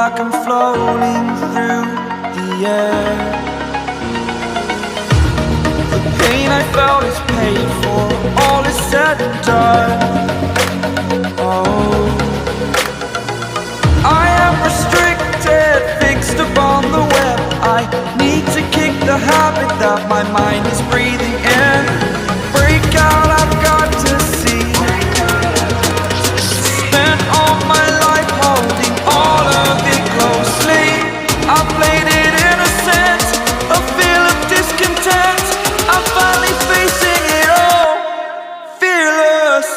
like I'm floating through the air. The pain I felt is paid for, all is said and done. Oh, I am restricted, fixed upon the web. I need to kick the habit that my mind is breathing in. Break out, I've got to see. Spent all my life holding all of it closely. I played it innocent, a feel of discontent. I'm finally facing it all, fearless.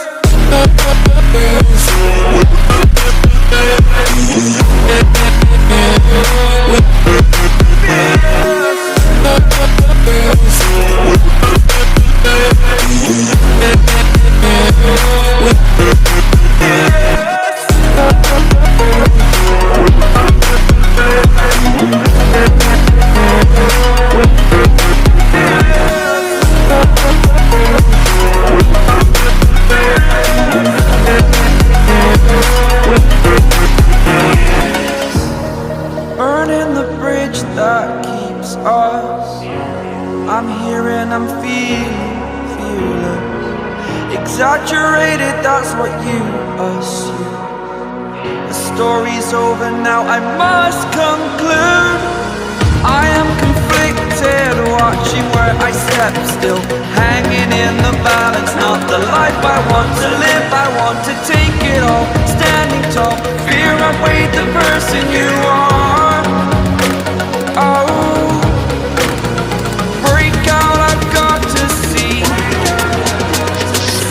Burning the bridge that keeps us. I'm here and I'm feeling fearless. Exaggerated, that's what you assume. The story's over now, I must conclude. I am conflicted, watching where I step still, hanging in the balance. Not the life I want to live, I want to take it all. Standing tall, fear outweighed the person you are. Oh, break out, I've got to see.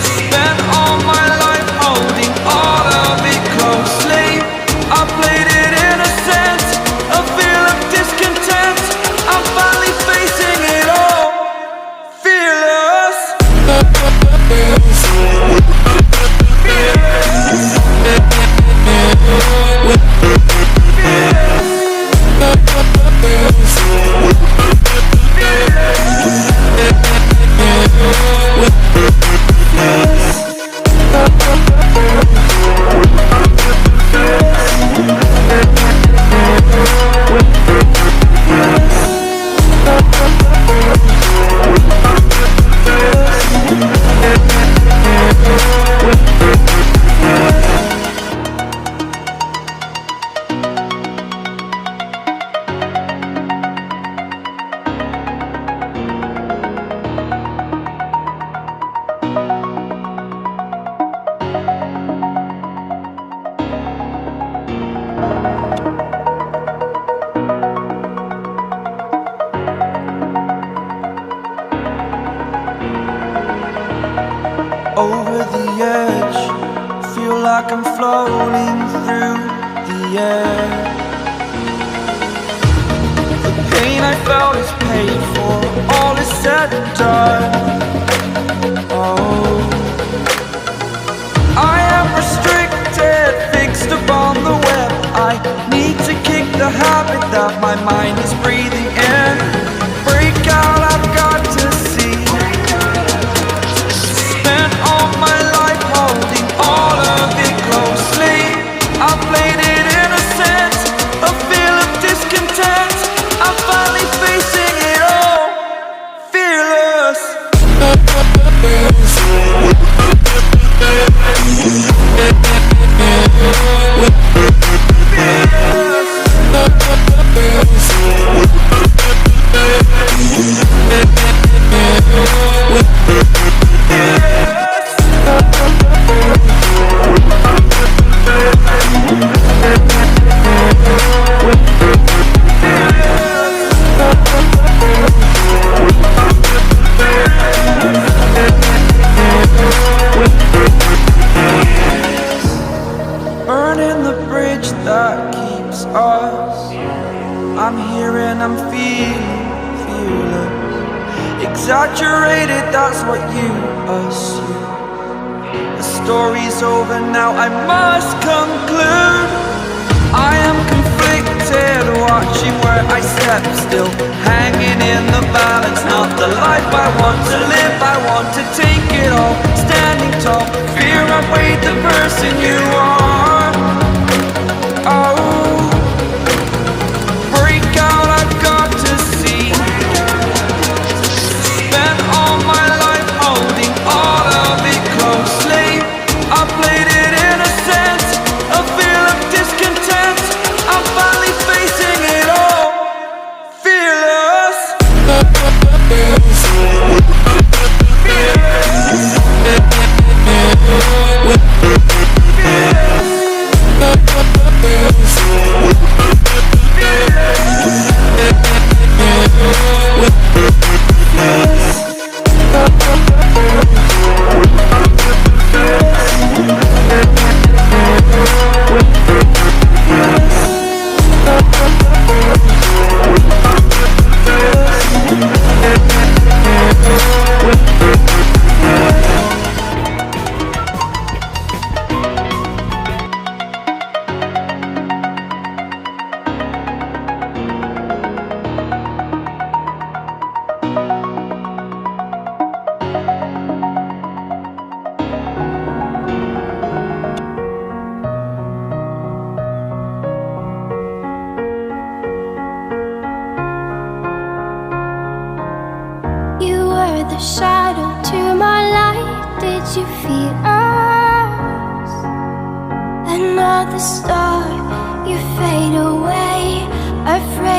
Spent all my life holding all of it closely. I played it innocent, a feel of discontent. I'm finally facing it all, fearless. Over the edge, feel like I'm floating through the air. The pain I felt is paid for, all is said and done. Oh, I am restricted, fixed upon the web. I need to kick the habit that my mind is breathing in. Break out, I've got to see. Spent all my life holding all of it closely. I played it innocent, a feel of discontent. I'm finally facing it all, fearless. Burning the bridge that keeps us. I'm here and I'm feeling fearless. Exaggerated, that's what you assume. The story's over now, I must conclude. I am conflicted, watching where I step still, hanging in the balance. Not the life I want to live, I want to take it all. Standing tall, fear outweighed the person you are. Oh, another shadow to my light. Did you feel us? Another star, you fade away, afraid